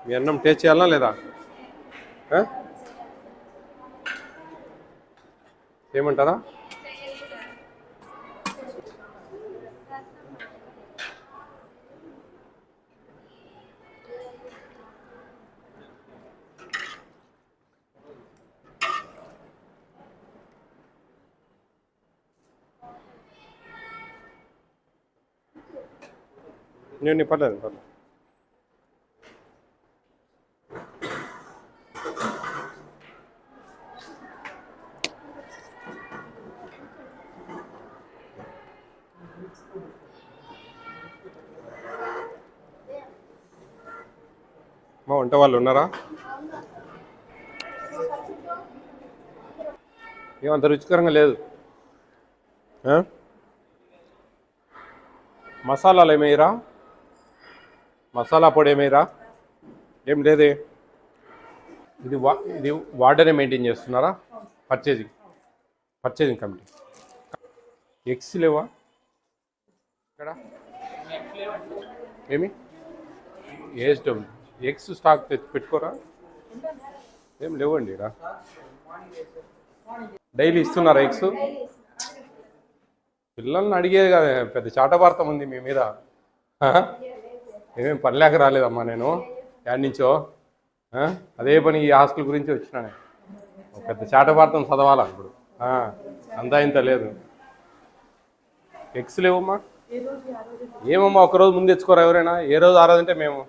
మీ అన్నం టేస్ట్ చేయాలా లేదా? ఏమంటారా? నేను పర్లేదు పర్లేదు. మా వంట వాళ్ళు ఉన్నారా? ఏమంత రుచికరంగా లేదు. మసాలాలు ఏమేయరా? మసాలా పొడి ఏమేయరా? ఏం లేదే. ఇది వార్డెనే మెయింటైన్ చేస్తున్నారా? Purchasing committee. ఎగ్స్ లేవా ఇక్కడ? ఏమి ఏఎస్డబ్ల్యూ ఎగ్స్ స్టాక్ తెచ్చి పెట్టుకోరా? ఏం లేవండి ఇక్కడ. డైలీ ఇస్తున్నారా ఎగ్స్? పిల్లల్ని అడిగేది కదా, పెద్ద చాటభారతం ఉంది మీ మీద. ఏమేమి పని లేక రాలేదమ్మా నేను యాడ్ నుంచో. అదే పని ఈ హాస్టల్ గురించి వచ్చినా. పెద్ద చాటభారతం చదవాలా ఇప్పుడు? అంతా ఇంత లేదు. ఎగ్స్ లేవమ్మా. ఏమమ్మా ఒకరోజు ముందు తెచ్చుకోరా ఎవరైనా? ఏ రోజు ఆ రోజు అంటే మేము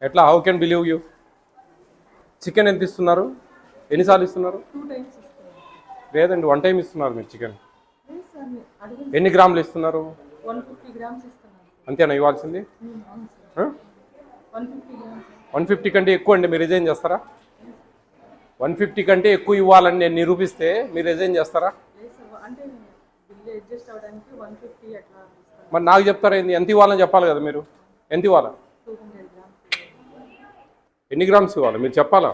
ఎట్లా? How can believe you? Chicken ఎంత ఇస్తున్నారు? ఎన్నిసార్లు ఇస్తున్నారు? లేదండి, 1 టైం ఇస్తున్నారు మీరు చికెన్. ఎన్ని గ్రాములు ఇస్తున్నారు? 150 అంతేనా ఇవ్వాల్సింది? 150 కంటే ఎక్కువ అండి, మీరు రిజైన్ చేస్తారా? 150 కంటే ఎక్కువ ఇవ్వాలని నేను నిరూపిస్తే మీరు రిజైన్ చేస్తారా? మరి నాకు చెప్తారా? ఎంత ఇవ్వాలని చెప్పాలి కదా మీరు. ఎంత ఇవ్వాలా? ఎన్ని గ్రామ్స్ ఇవ్వాలి మీరు చెప్పాలా?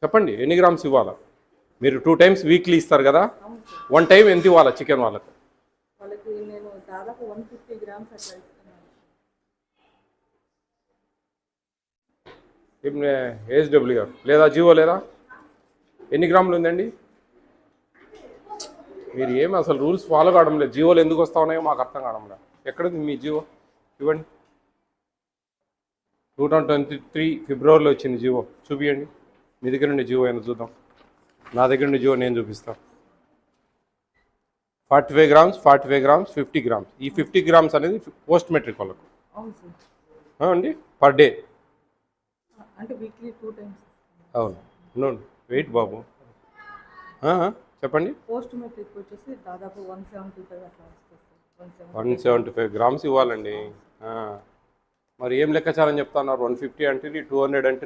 చెప్పండి, ఎన్ని గ్రామ్స్ ఇవ్వాలా? మీరు 2 టైమ్స్ వీక్లీ ఇస్తారు కదా, 1 టైం ఎంత ఇవ్వాలా చికెన్ వాళ్ళకి? ఏఎస్డబ్ల్యూ గారు లేదా జియో లేదా? ఎన్ని గ్రాములు ఉందండి? మీరు ఏమి అసలు రూల్స్ ఫాలో కావడం లేదు. జియోలు ఎందుకు వస్తా ఉన్నాయో మాకు అర్థం కావడం లేదు. ఎక్కడుంది మీ జియో? ఇవ్వండి. 2023 ఫిబ్రవరిలో వచ్చింది జియో. చూపించండి. మీ దగ్గర నుండి జియో అయినా చూద్దాం. నా దగ్గర నుండి జియో నేను చూపిస్తాను. 45 గ్రామ్స్, 45 గ్రామ్స్, 50 గ్రామ్స్. ఈ 50 గ్రామ్స్ అనేది పోస్ట్ మెట్రిక్ వాళ్ళకు అండి, పర్ డే. అవును. వెయిట్ బాబు చెప్పండి. పోస్ట్ మెట్రిక్ వచ్చేసి దాదాపు 175 గ్రామ్స్ ఇవ్వాలండి. మరి ఏం లెక్కచారం చెప్తున్నారు? 150 అంటే 200 అంటే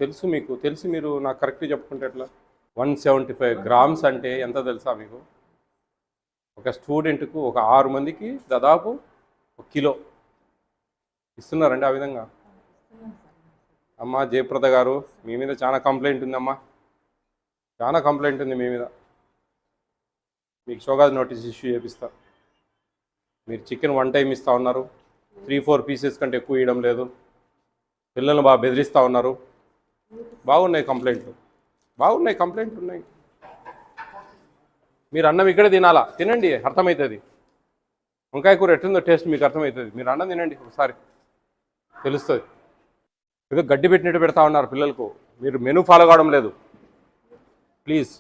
తెలుసు మీకు, తెలిసి మీరు నాకు కరెక్ట్గా చెప్పుకుంటే ఎట్లా? 175 గ్రామ్స్ అంటే ఎంత తెలుసా మీకు? ఒక స్టూడెంట్కు ఒక 6 మందికి దాదాపు 1 కిలో ఇస్తున్నారండి. ఆ విధంగా అమ్మా జయప్రద గారు, మీ మీద చాలా కంప్లైంట్ ఉందమ్మా, చాలా కంప్లైంట్ ఉంది మీ మీద. మీకు షోకాజ్ నోటీస్ ఇష్యూ చేపిస్తా. మీరు చికెన్ 1 టైం ఇస్తూ ఉన్నారు, 3-4 పీసెస్ కంటే ఎక్కువ ఇవ్వడం లేదు, పిల్లల్ని బాగా బెదిరిస్తూ ఉన్నారు. బాగున్నాయి కంప్లైంట్లు, కంప్లైంట్లు ఉన్నాయి. మీరు అన్నం ఇక్కడే తినాలా? తినండి, అర్థమవుతుంది. వంకాయ కూర ఎట్టుందో టేస్ట్ మీకు అర్థమవుతుంది. మీరు అన్నం తినండి, ఒకసారి తెలుస్తుంది. ఏదో గడ్డి పెట్టినట్టు పెడతా ఉన్నారు పిల్లలకు. మీరు మెనూ ఫాలో కావడం లేదు. ప్లీజ్.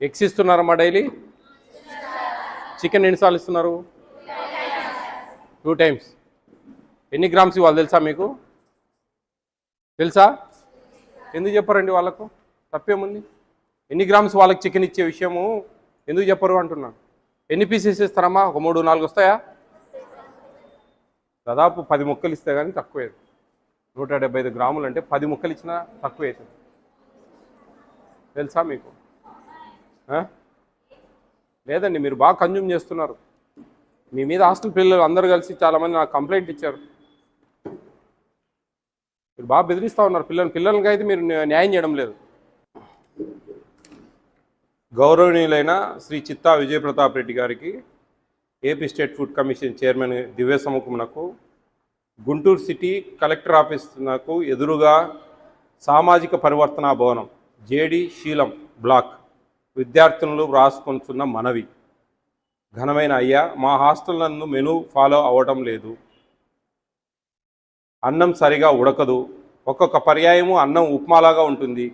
ఎగ్స్ ఇస్తున్నారమ్మా డైలీ? చికెన్ ఎన్నిసార్లు ఇస్తున్నారు? 2 టైమ్స్. ఎన్ని గ్రామ్స్ ఇవ్వాలి తెలుసా మీకు? తెలుసా? ఎందుకు చెప్పారండి వాళ్ళకు? తప్పేముంది? ఎన్ని గ్రామ్స్ వాళ్ళకి చికెన్ ఇచ్చే విషయము ఎందుకు చెప్పరు అంటున్నాను. ఎన్ని పీసెస్ ఇస్తారమ్మా? ఒక 3-4 వస్తాయా? దాదాపు 10 ముక్కలు ఇస్తే కానీ తక్కువే. 175 గ్రాములు అంటే 10 ముక్కలు ఇచ్చినా తక్కువ అవుతుంది. తెలుసా మీకు? లేదండి, మీరు బాగా కన్జ్యూమ్ చేస్తున్నారు. మీ మీద హాస్టల్ పిల్లలు అందరూ కలిసి చాలామంది నాకు కంప్లైంట్ ఇచ్చారు. మీరు బాగా బెదిరిస్తూ ఉన్నారు పిల్లలకి అయితే మీరు న్యాయం చేయడం లేదు. గౌరవనీయులైన శ్రీ చిత్తా విజయప్రతాప్ రెడ్డి గారికి AP state food commission chairman దివ్య సముఖమునకు గుంటూరు సిటీ కలెక్టర్ ఆఫీసునకు ఎదురుగా సామాజిక పరివర్తన భవనం జేడి శీలం బ్లాక్ విద్యార్థులు వ్రాసుకుంటున్న మనవి. ఘనమైన అయ్యా, మా హాస్టల్ నందు మెనూ ఫాలో అవ్వటం లేదు. అన్నం సరిగా ఉడకదు. ఒక్కొక్క పర్యాయము అన్నం ఉప్మాలాగా ఉంటుంది.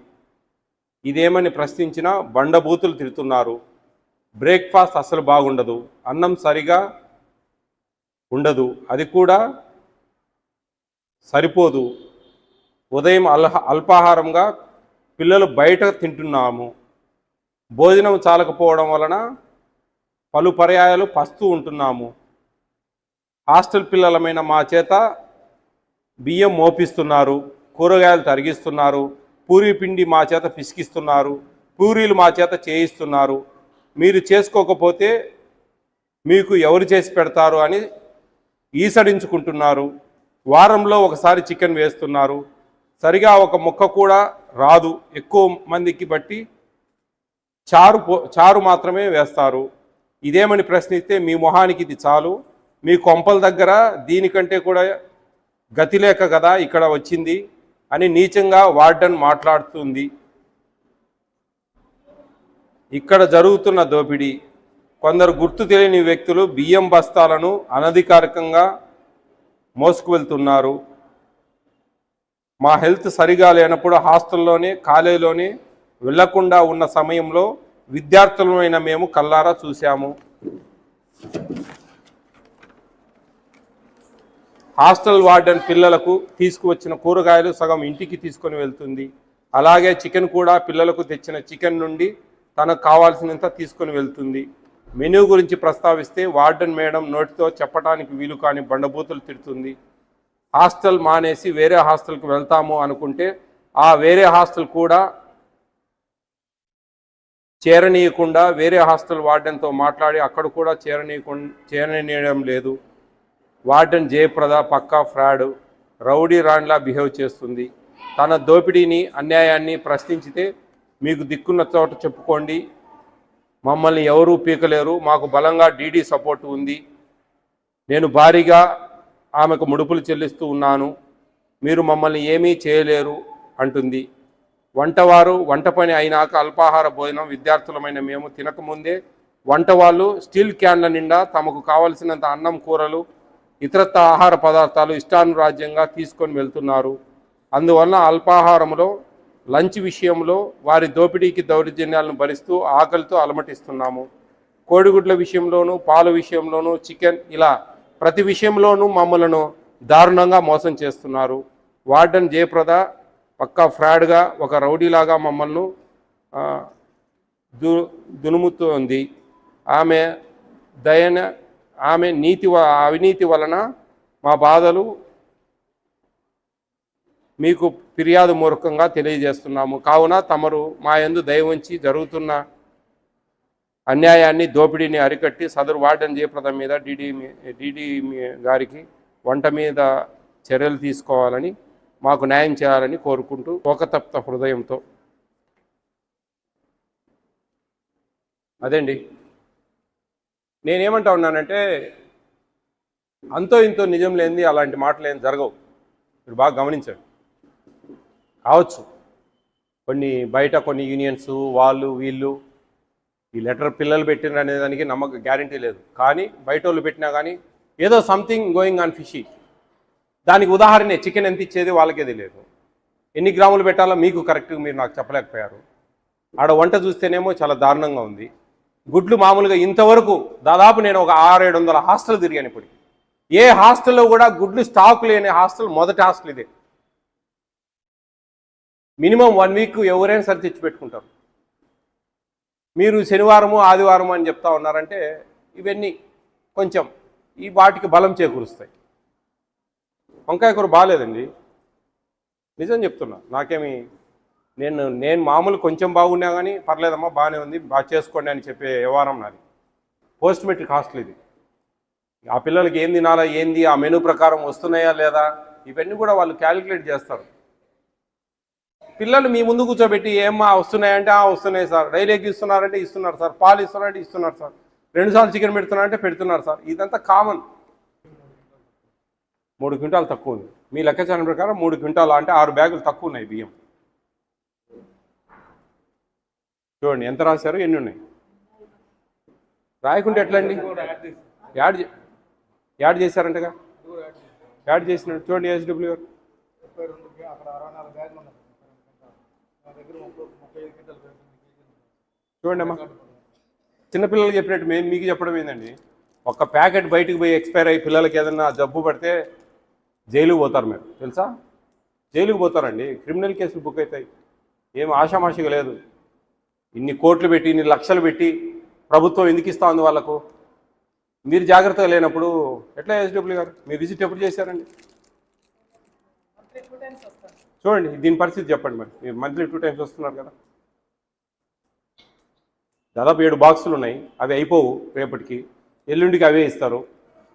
ఇదేమని ప్రశ్నించినా బండబూతులు తిడుతున్నారు. బ్రేక్ఫాస్ట్ అసలు బాగుండదు. అన్నం సరిగా ఉండదు, అది కూడా సరిపోదు. ఉదయం అల్పాహారంగా పిల్లలు బయట తింటున్నాము. భోజనం చాలకపోవడం వలన పలు పర్యాయాలు పస్తూ ఉంటున్నాము. హాస్టల్ పిల్లలమైన మా చేత బియ్యం మోపిస్తున్నారు, కూరగాయలు తరిగిస్తున్నారు, పూరీ పిండి మా చేత పిసికిస్తున్నారు, పూరీలు మా చేత చేయిస్తున్నారు. మీరు చేసుకోకపోతే మీకు ఎవరు చేసి పెడతారు అని ఈసడించుకుంటున్నారు. వారంలో ఒకసారి చికెన్ వేస్తున్నారు. సరిగా ఒక ముక్క కూడా రాదు. ఎక్కువ మందికి బట్టి చారు మాత్రమే వేస్తారు. ఇదేమని ప్రశ్నిస్తే మీ మొహానికి ఇది చాలు, మీ కొంపల దగ్గర దీనికంటే కూడా గతి లేక కదా ఇక్కడ వచ్చింది అని నీచంగా వార్డెన్ మాట్లాడుతుంది. ఇక్కడ జరుగుతున్న దోపిడీ. కొందరు గుర్తు తెలియని వ్యక్తులు బియ్యం బస్తాలను అనధికారికంగా మోసుకు వెళ్తున్నారు. మా హెల్త్ సరిగా లేనప్పుడు హాస్టల్లోనే కాలేజీలోనే వెళ్లకుండా ఉన్న సమయంలో విద్యార్థులమైన మేము కల్లారా చూశాము. హాస్టల్ వార్డెన్ పిల్లలకు తీసుకువచ్చిన కూరగాయలు సగం ఇంటికి తీసుకొని వెళ్తుంది. అలాగే చికెన్ కూడా పిల్లలకు తెచ్చిన చికెన్ నుండి తనకు కావాల్సినంత తీసుకొని వెళ్తుంది. మెనూ గురించి ప్రస్తావిస్తే వార్డెన్ మేడం నోటితో చెప్పడానికి వీలు కాని బండబూతులు తిడుతుంది. హాస్టల్ మానేసి వేరే హాస్టల్కి వెళ్తాము అనుకుంటే ఆ వేరే హాస్టల్ కూడా చేరనీయకుండా వేరే హాస్టల్ వార్డెన్తో మాట్లాడి అక్కడ కూడా చేరనీయడం లేదు. వార్డెన్ జయప్రద పక్కా ఫ్రాడ్, రౌడీ రాండ్లా బిహేవ్ చేస్తుంది. తన దోపిడీని అన్యాయాన్ని ప్రశ్నించితే మీకు దిక్కున్న చోట చెప్పుకోండి, మమ్మల్ని ఎవరూ పీకలేరు, మాకు బలంగా డీడీ సపోర్ట్ ఉంది, నేను భారీగా ఆమెకు ముడుపులు చెల్లిస్తూ ఉన్నాను, మీరు మమ్మల్ని ఏమీ చేయలేరు అంటుంది. వంటవారు వంట పని అయినాక అల్పాహార భోజనం విద్యార్థులమైన మేము తినకముందే వంట వాళ్ళు స్టీల్ క్యాన్ల నిండా తమకు కావలసినంత అన్నం, కూరలు, ఇతరత్ర ఆహార పదార్థాలు ఇష్టానురాజ్యంగా తీసుకొని వెళ్తున్నారు. అందువలన అల్పాహారంలో లంచ్ విషయంలో వారి దోపిడీకి దౌర్జన్యాలను భరిస్తూ ఆకలితో అలమటిస్తున్నాము. కోడిగుడ్ల విషయంలోనూ, పాల విషయంలోనూ, చికెన్, ఇలా ప్రతి విషయంలోనూ మమ్మలను దారుణంగా మోసం చేస్తున్నారు. వార్డెన్ జయప్రద పక్కా ఫ్రాడ్గా ఒక రౌడీలాగా మమ్మల్ని దునుముతోంది. ఆమె అవినీతి వలన మా బాధలు మీకు ఫిర్యాదు మూర్ఖంగా తెలియజేస్తున్నాము. కావున తమరు మా యందు దయ ఉంచి జరుగుతున్న అన్యాయాన్ని, దోపిడీని అరికట్టి సదరు వార్డెన్ జయప్రద మీద డీడీ గారికి వంట మీద చర్యలు తీసుకోవాలని, మాకు న్యాయం చేయాలని కోరుకుంటూ కోకతప్త హృదయంతో. అదేండి నేనేమంటా ఉన్నానంటే, అంతో ఇంతో నిజం లేనిది అలాంటి మాటలు ఏం జరగవు. మీరు బాగా గమనించండి. కావచ్చు కొన్ని బయట కొన్ని యూనియన్స్ వాళ్ళు వీళ్ళు ఈ లెటర్ పిల్లలు పెట్టిన అనే దానికి నమ్మక గ్యారంటీ లేదు. కానీ బయట వాళ్ళు పెట్టినా కానీ ఏదో సంథింగ్ గోయింగ్ ఆన్ ఫిషీ. దానికి ఉదాహరణే చికెన్ ఎంత ఇచ్చేది వాళ్ళకే తెలియదు. ఎన్ని గ్రాములు పెట్టాలో మీకు కరెక్ట్గా మీరు నాకు చెప్పలేకపోయారు. ఆడ వంట చూస్తేనేమో చాలా దారుణంగా ఉంది. గుడ్లు మామూలుగా ఇంతవరకు దాదాపు నేను ఒక 600-700 హాస్టల్ తిరిగాను. ఇప్పుడు ఏ హాస్టల్లో కూడా గుడ్లు స్టాక్ లేని హాస్టల్ మొదటి హాస్టల్ ఇదే. మినిమం 1 వీక్ ఎవరైనా సరే తెచ్చి పెట్టుకుంటారు. మీరు శనివారము ఆదివారము అని చెప్తా ఉన్నారంటే ఇవన్నీ కొంచెం ఈ వాటికి బలం చేకూరుస్తాయి. వంకాయ కూర బాగాలేదండి, నిజం చెప్తున్నా. నాకేమి నేను మామూలు కొంచెం బాగున్నా కానీ పర్లేదమ్మా బాగానే ఉంది, బాగా చేసుకోండి అని చెప్పే వ్యవహారం నాది. పోస్ట్ మెట్రిక్ హాస్టల్ ఇది. ఆ పిల్లలకి ఏం తినాలా ఏంది, ఆ మెనూ ప్రకారం వస్తున్నాయా లేదా, ఇవన్నీ కూడా వాళ్ళు క్యాలిక్యులేట్ చేస్తారు. పిల్లలు మీ ముందు కూర్చోబెట్టి ఏమ్మా వస్తున్నాయంటే వస్తున్నాయి సార్, డైలీ ఎగ్ ఇస్తున్నారంటే ఇస్తున్నారు సార్, పాలు ఇస్తున్నారంటే ఇస్తున్నారు సార్, 2 సార్లు చికెన్ పెడుతున్నా అంటే పెడుతున్నారు సార్. ఇదంతా కామన్. 3 క్వింటాలు తక్కువ ఉంది మీ లెక్కాచారం ప్రకారం. 3 క్వింటాలు అంటే 6 బ్యాగులు తక్కువ ఉన్నాయి బియ్యం. చూడండి ఎంత రాశారు, ఎన్ని ఉన్నాయి. రాయకుంటే ఎట్లండి? యాడ్ చేశారంటగా. యాడ్ చేసినట్టు చూడండి. ఎస్డబ్ల్యూ గారు చూడండి అమ్మా. చిన్నపిల్లలకి చెప్పినట్టు మేము మీకు చెప్పడం ఏందండి, ఒక ప్యాకెట్ బయటకు పోయి ఎక్స్పైర్ అయ్యి పిల్లలకి ఏదన్నా జబ్బు పడితే జైలుకు పోతారు. మీరు తెలుసా? జైలుకు పోతారండి. క్రిమినల్ కేసులు బుక్ అవుతాయి. ఏం ఆషామాషిగా లేదు. ఇన్ని కోట్లు పెట్టి ఇన్ని లక్షలు పెట్టి ప్రభుత్వం ఎందుకు ఇస్తా ఉంది వాళ్ళకు? మీరు జాగ్రత్తగా లేనప్పుడు ఎట్లా? ఎస్డబ్ల్యూ గారు మీ విజిట్ ఎప్పుడు చేశారండి? చూడండి దీని పరిస్థితి చెప్పండి. మరి మీరు మంత్లీ 2 టైమ్స్ వస్తున్నారు కదా. దాదాపు 7 బాక్సులు ఉన్నాయి. అవి అయిపోవు రేపటికి, ఎల్లుండికి అవే ఇస్తారు.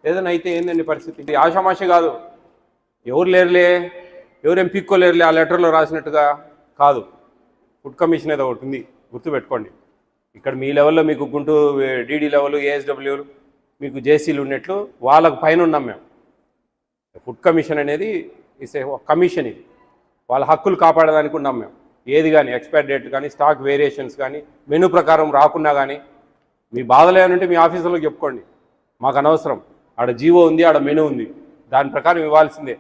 ఏదైనా అయితే ఏందండి పరిస్థితి? ఇది ఆషామాష కాదు. ఎవరు లేరులే, ఎవరేం పీక్కోలేరులే ఆ లెటర్లో రాసినట్టుగా కాదు. ఫుడ్ కమిషన్ ఏదో ఒకటి ఉంది, గుర్తుపెట్టుకోండి. ఇక్కడ మీ లెవెల్లో మీకు గుంటూరు డీడీ లెవెల్, ఏఎస్డబ్ల్యూలు, మీకు జేసీలు ఉన్నట్లు వాళ్ళకు పైన ఉన్నాం మేము. ఫుడ్ కమిషన్ అనేది ఇస్ ఏ కమిషన్. ఇది వాళ్ళ హక్కులు కాపాడడానికి ఉన్నాం మేము. ఏది కానీ ఎక్స్పైర్ డేట్ కానీ స్టాక్ వేరియేషన్స్ కానీ మెనూ ప్రకారం రాకున్నా కానీ మీ బాధలు ఏమంటే మీ ఆఫీసులో చెప్పుకోండి. మాకు అనవసరం. ఆడ జీవో ఉంది, ఆడ మెనూ ఉంది, దాని ప్రకారం ఇవ్వాల్సిందే.